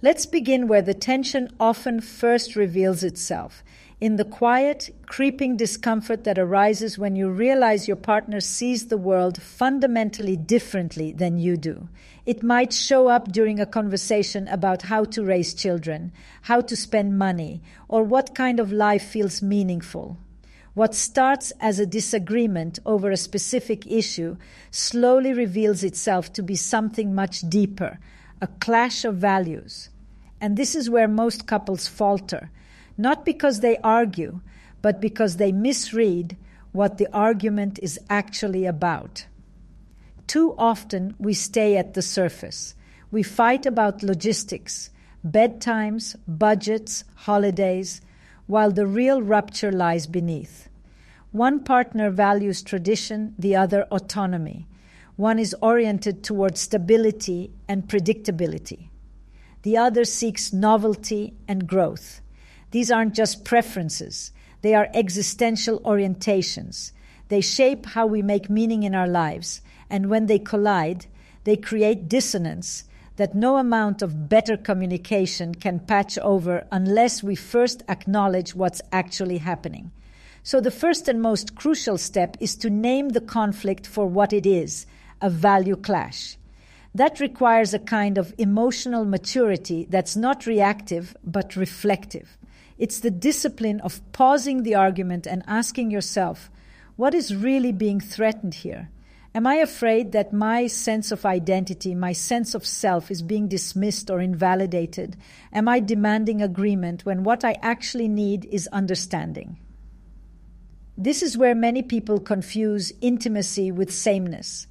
Let's begin where the tension often first reveals itself, in the quiet, creeping discomfort that arises when you realize your partner sees the world fundamentally differently than you do. It might show up during a conversation about how to raise children, how to spend money, or what kind of life feels meaningful. What starts as a disagreement over a specific issue slowly reveals itself to be something much deeper, a clash of values. And this is where most couples falter, not because they argue, but because they misread what the argument is actually about. Too often we stay at the surface. We fight about logistics, bedtimes, budgets, holidays, while the real rupture lies beneath. One partner values tradition, the other autonomy. One is oriented towards stability and predictability. The other seeks novelty and growth. These aren't just preferences. They are existential orientations. They shape how we make meaning in our lives, and when they collide, they create dissonance that no amount of better communication can patch over unless we first acknowledge what's actually happening. So the first and most crucial step is to name the conflict for what it is, a value clash. That requires a kind of emotional maturity that's not reactive but reflective. It's the discipline of pausing the argument and asking yourself, what is really being threatened here? Am I afraid that my sense of identity, my sense of self is being dismissed or invalidated? Am I demanding agreement when what I actually need is understanding? This is where many people confuse intimacy with sameness.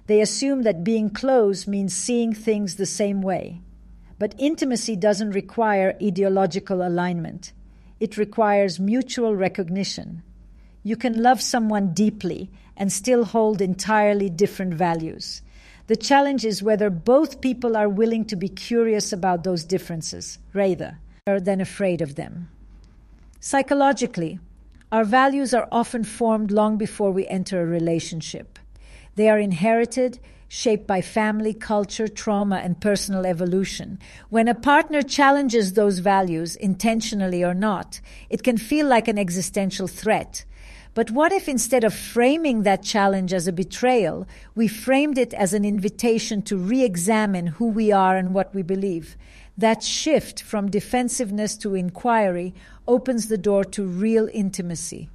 They assume that being close means seeing things the same way. But intimacy doesn't require ideological alignment. It requires mutual recognition. You can love someone deeply and still hold entirely different values. The challenge is whether both people are willing to be curious about those differences, rather than afraid of them. Psychologically, our values are often formed long before we enter a relationship. They are inherited, shaped by family, culture, trauma, and personal evolution. When a partner challenges those values, intentionally or not, it can feel like an existential threat. But what if instead of framing that challenge as a betrayal, we framed it as an invitation to re-examine who we are and what we believe? That shift from defensiveness to inquiry opens the door to real intimacy.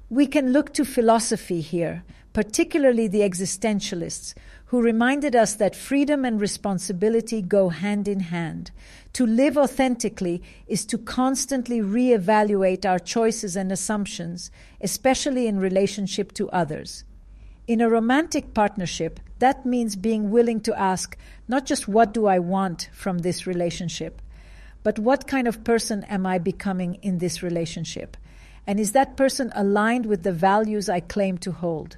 We can look to philosophy here, particularly the existentialists, who reminded us that freedom and responsibility go hand in hand. To live authentically is to constantly reevaluate our choices and assumptions, especially in relationship to others. In a romantic partnership, that means being willing to ask not just what do I want from this relationship, but what kind of person am I becoming in this relationship? And is that person aligned with the values I claim to hold?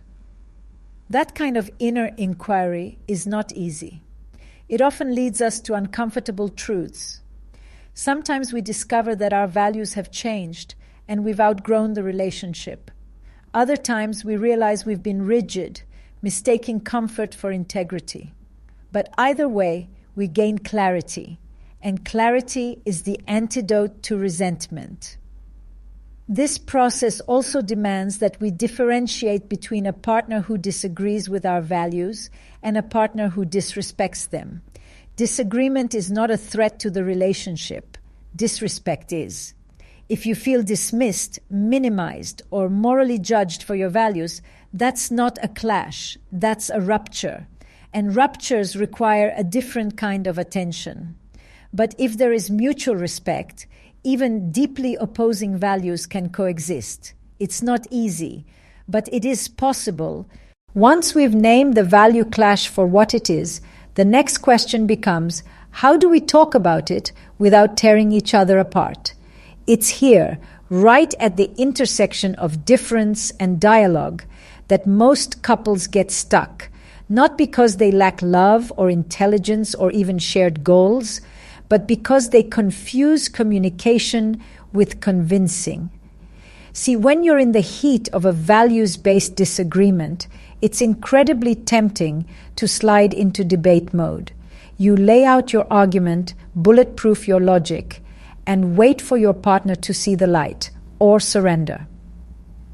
That kind of inner inquiry is not easy. It often leads us to uncomfortable truths. Sometimes we discover that our values have changed and we've outgrown the relationship. Other times we realize we've been rigid, mistaking comfort for integrity. But either way, we gain clarity, and clarity is the antidote to resentment. This process also demands that we differentiate between a partner who disagrees with our values and a partner who disrespects them. Disagreement is not a threat to the relationship. Disrespect is. If you feel dismissed, minimized, or morally judged for your values, that's not a clash, that's a rupture. And ruptures require a different kind of attention. But if there is mutual respect, even deeply opposing values can coexist. It's not easy, but it is possible. Once we've named the value clash for what it is, the next question becomes, how do we talk about it without tearing each other apart? It's here, right at the intersection of difference and dialogue, that most couples get stuck, not because they lack love or intelligence or even shared goals, but because they confuse communication with convincing. See, when you're in the heat of a values-based disagreement, it's incredibly tempting to slide into debate mode. You lay out your argument, bulletproof your logic, and wait for your partner to see the light or surrender.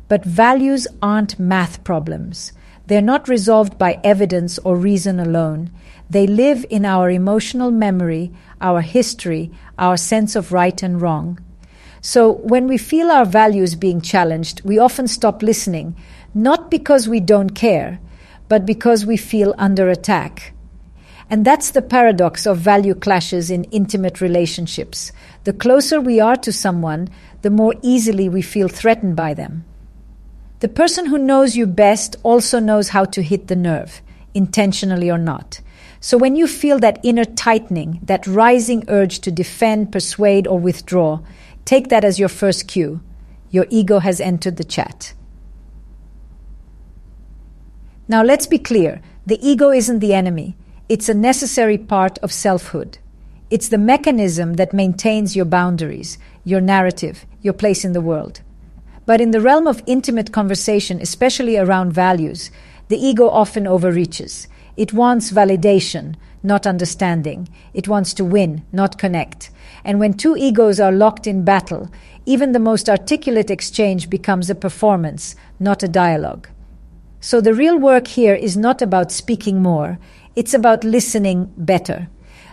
But values aren't math problems. They're not resolved by evidence or reason alone. They live in our emotional memory, our history, our sense of right and wrong. So when we feel our values being challenged, we often stop listening, not because we don't care, but because we feel under attack. And that's the paradox of value clashes in intimate relationships. The closer we are to someone, the more easily we feel threatened by them. The person who knows you best also knows how to hit the nerve, intentionally or not. So when you feel that inner tightening, that rising urge to defend, persuade, or withdraw, take that as your first cue. Your ego has entered the chat. Now let's be clear. The ego isn't the enemy. It's a necessary part of selfhood. It's the mechanism that maintains your boundaries, your narrative, your place in the world. But in the realm of intimate conversation, especially around values, the ego often overreaches. It wants validation, not understanding. It wants to win, not connect. And when two egos are locked in battle, even the most articulate exchange becomes a performance, not a dialogue. So the real work here is not about speaking more. It's about listening better.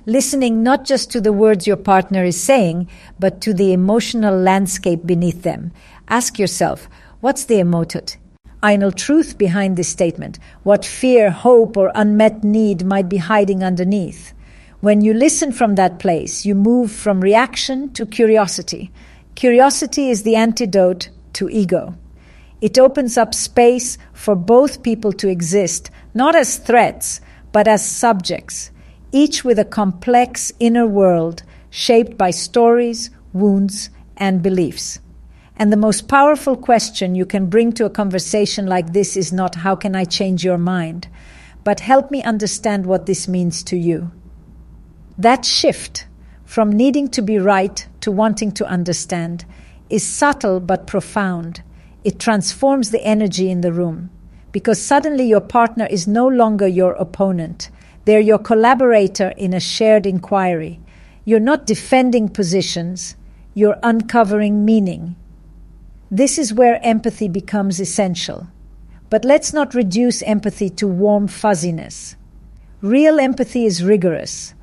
Listening not just to the words your partner is saying, but to the emotional landscape beneath them. Ask yourself, what's the emoted inner truth behind this statement? What fear, hope, or unmet need might be hiding underneath? When you listen from that place, you move from reaction to curiosity. Curiosity is the antidote to ego. It opens up space for both people to exist, not as threats, but as subjects, each with a complex inner world shaped by stories, wounds, and beliefs. And the most powerful question you can bring to a conversation like this is not, how can I change your mind? But help me understand what this means to you. That shift from needing to be right to wanting to understand is subtle but profound. It transforms the energy in the room, because suddenly your partner is no longer your opponent. They're your collaborator in a shared inquiry. You're not defending positions, you're uncovering meaning. This is where empathy becomes essential. But let's not reduce empathy to warm fuzziness. Real empathy is rigorous.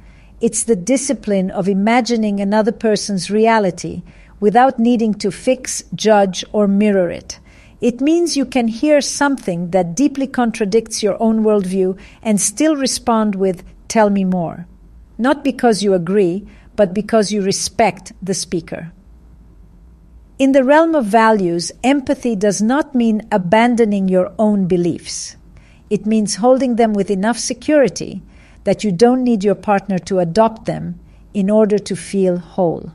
It's the discipline of imagining another person's reality without needing to fix, judge, or mirror it. It means you can hear something that deeply contradicts your own worldview and still respond with, "Tell me more." Not because you agree, but because you respect the speaker. In the realm of values, empathy does not mean abandoning your own beliefs. It means holding them with enough security that you don't need your partner to adopt them in order to feel whole.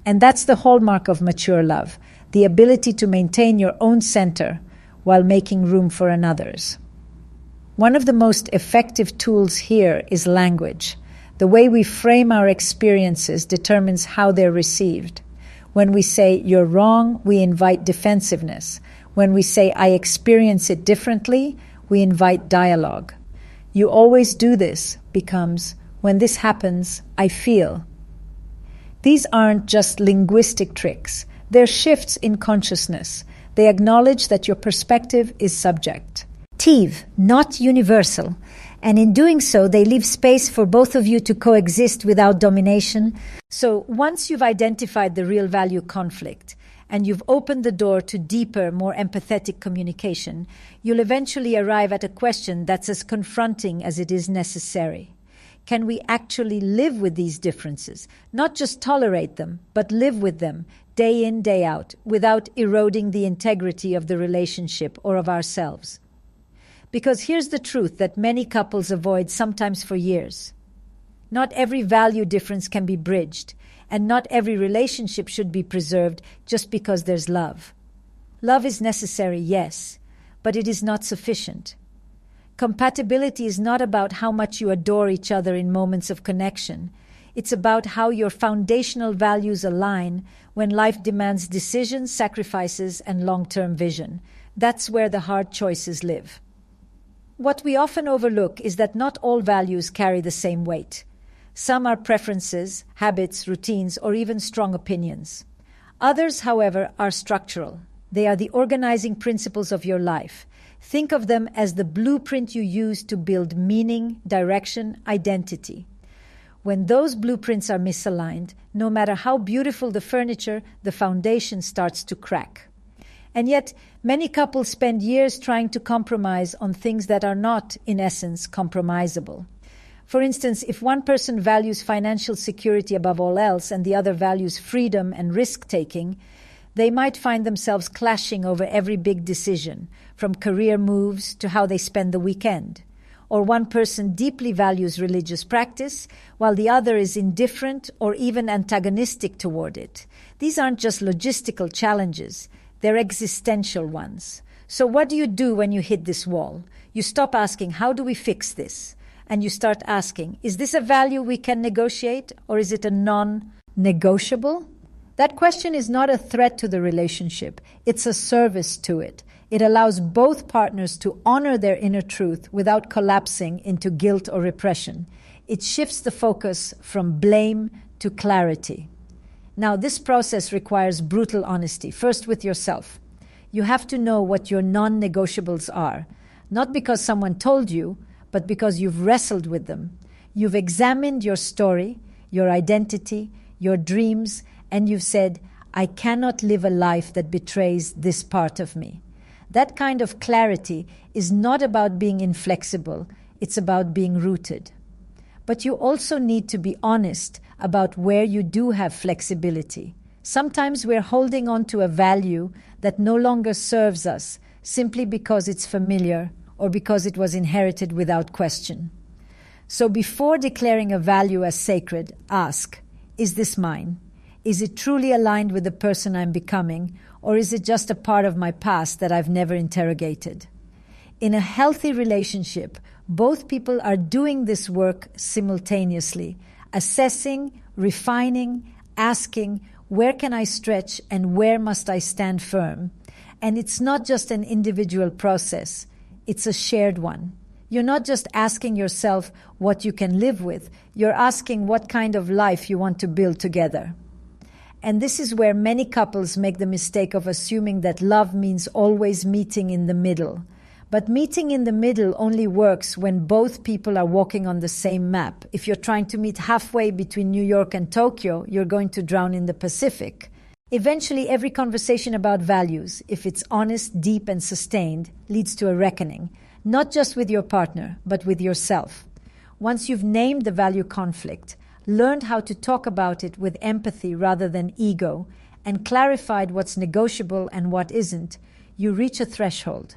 And that's the hallmark of mature love, the ability to maintain your own center while making room for another's. One of the most effective tools here is language. The way we frame our experiences determines how they're received. When we say, "You're wrong," we invite defensiveness. When we say, "I experience it differently," we invite dialogue. "You always do this" becomes, "When this happens, I feel." These aren't just linguistic tricks. They're shifts in consciousness. They acknowledge that your perspective is subjective, not universal. And in doing so, they leave space for both of you to coexist without domination. So once you've identified the real value conflict and you've opened the door to deeper, more empathetic communication, you'll eventually arrive at a question that's as confronting as it is necessary. Can we actually live with these differences? Not just tolerate them, but live with them day in, day out, without eroding the integrity of the relationship or of ourselves. Because here's the truth that many couples avoid, sometimes for years. Not every value difference can be bridged, and not every relationship should be preserved just because there's love. Love is necessary, yes, but it is not sufficient. Compatibility is not about how much you adore each other in moments of connection. It's about how your foundational values align when life demands decisions, sacrifices, and long-term vision. That's where the hard choices live. What we often overlook is that not all values carry the same weight. Some are preferences, habits, routines, or even strong opinions. Others, however, are structural. They are the organizing principles of your life. Think of them as the blueprint you use to build meaning, direction, identity. When those blueprints are misaligned, no matter how beautiful the furniture, the foundation starts to crack. And yet, many couples spend years trying to compromise on things that are not, in essence, compromisable. For instance, if one person values financial security above all else and the other values freedom and risk-taking, they might find themselves clashing over every big decision, from career moves to how they spend the weekend. Or one person deeply values religious practice, while the other is indifferent or even antagonistic toward it. These aren't just logistical challenges. They're existential ones. So what do you do when you hit this wall? You stop asking, how do we fix this? And you start asking, is this a value we can negotiate, or is it a non-negotiable? That question is not a threat to the relationship. It's a service to it. It allows both partners to honor their inner truth without collapsing into guilt or repression. It shifts the focus from blame to clarity. Now, this process requires brutal honesty, first with yourself. You have to know what your non-negotiables are, not because someone told you, but because you've wrestled with them. You've examined your story, your identity, your dreams, and you've said, I cannot live a life that betrays this part of me. That kind of clarity is not about being inflexible, it's about being rooted. But you also need to be honest about where you do have flexibility. Sometimes we're holding on to a value that no longer serves us simply because it's familiar or because it was inherited without question. So before declaring a value as sacred, ask, is this mine? Is it truly aligned with the person I'm becoming, or is it just a part of my past that I've never interrogated? In a healthy relationship, both people are doing this work simultaneously, assessing, refining, asking, where can I stretch and where must I stand firm? And it's not just an individual process, it's a shared one. You're not just asking yourself what you can live with, you're asking what kind of life you want to build together. And this is where many couples make the mistake of assuming that love means always meeting in the middle. But meeting in the middle only works when both people are walking on the same map. If you're trying to meet halfway between New York and Tokyo, you're going to drown in the Pacific. Eventually, every conversation about values, if it's honest, deep, and sustained, leads to a reckoning, not just with your partner, but with yourself. Once you've named the value conflict, learned how to talk about it with empathy rather than ego, and clarified what's negotiable and what isn't, you reach a threshold,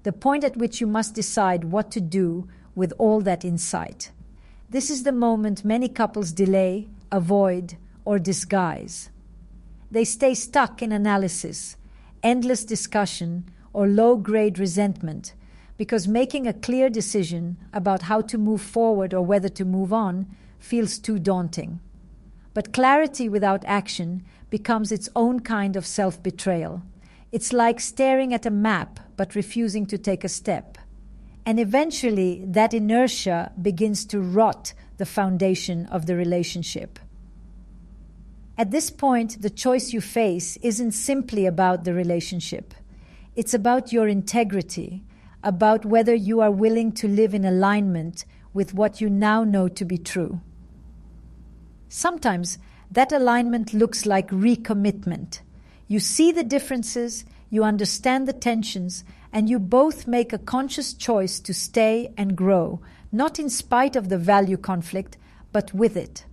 the point at which you must decide what to do with all that insight. This is the moment many couples delay, avoid, or disguise. They stay stuck in analysis, endless discussion, or low-grade resentment, because making a clear decision about how to move forward or whether to move on feels too daunting. But clarity without action becomes its own kind of self-betrayal. It's like staring at a map but refusing to take a step. And eventually, that inertia begins to rot the foundation of the relationship. At this point, the choice you face isn't simply about the relationship. It's about your integrity, about whether you are willing to live in alignment with what you now know to be true. Sometimes that alignment looks like recommitment. You see the differences, you understand the tensions, and you both make a conscious choice to stay and grow, not in spite of the value conflict, but with it.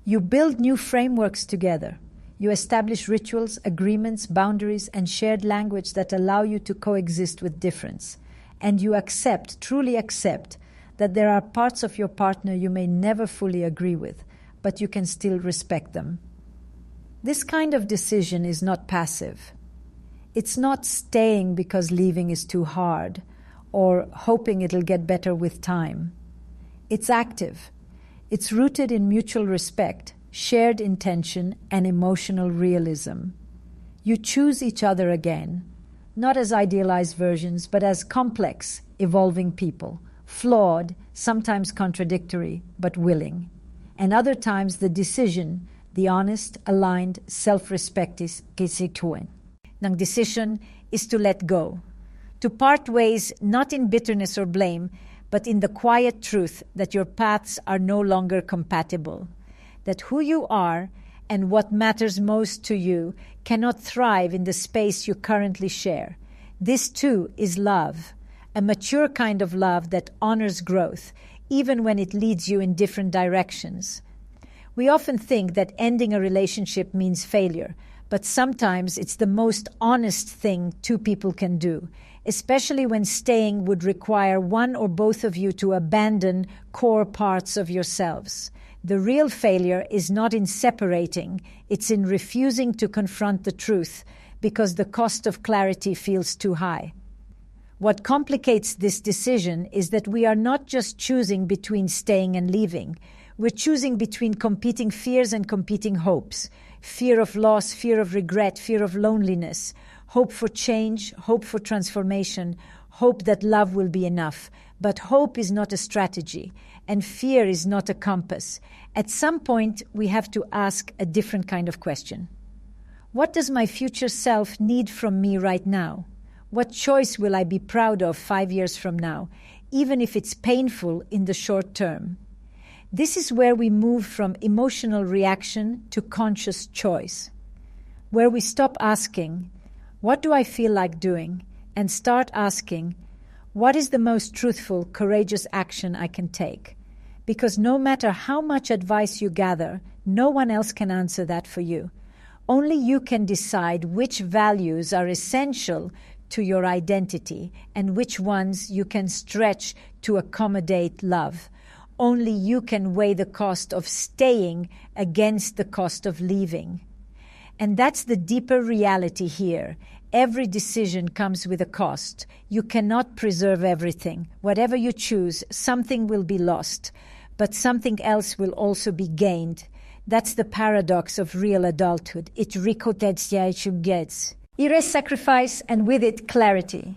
You build new frameworks together. You establish rituals, agreements, boundaries, and shared language that allow you to coexist with difference. And you accept, truly accept, that there are parts of your partner you may never fully agree with, but you can still respect them. This kind of decision is not passive. It's not staying because leaving is too hard or hoping it'll get better with time. It's active. It's rooted in mutual respect, shared intention, and emotional realism. You choose each other again, not as idealized versions, but as complex, evolving people, flawed, sometimes contradictory, but willing. And other times the decision, the honest, aligned, self-respect is kisituin. Ng decision is to let go, to part ways not in bitterness or blame, but in the quiet truth that your paths are no longer compatible, that who you are and what matters most to you cannot thrive in the space you currently share. This too is love, a mature kind of love that honors growth, even when it leads you in different directions. We often think that ending a relationship means failure, but sometimes it's the most honest thing two people can do, especially when staying would require one or both of you to abandon core parts of yourselves. The real failure is not in separating, it's in refusing to confront the truth because the cost of clarity feels too high. What complicates this decision is that we are not just choosing between staying and leaving. We're choosing between competing fears and competing hopes. Fear of loss, fear of regret, fear of loneliness, hope for change, hope for transformation, hope that love will be enough. But hope is not a strategy, and fear is not a compass. At some point, we have to ask a different kind of question. What does my future self need from me right now? What choice will I be proud of 5 years from now, even if it's painful in the short term? This is where we move from emotional reaction to conscious choice, where we stop asking, what do I feel like doing? And start asking, what is the most truthful, courageous action I can take? Because no matter how much advice you gather, no one else can answer that for you. Only you can decide which values are essential to your identity and which ones you can stretch to accommodate love. Only you can weigh the cost of staying against the cost of leaving. And that's the deeper reality here. Every decision comes with a cost. You cannot preserve everything. Whatever you choose, something will be lost, but something else will also be gained. That's the paradox of real adulthood. It recotetsiachugetz. There is sacrifice and with it clarity.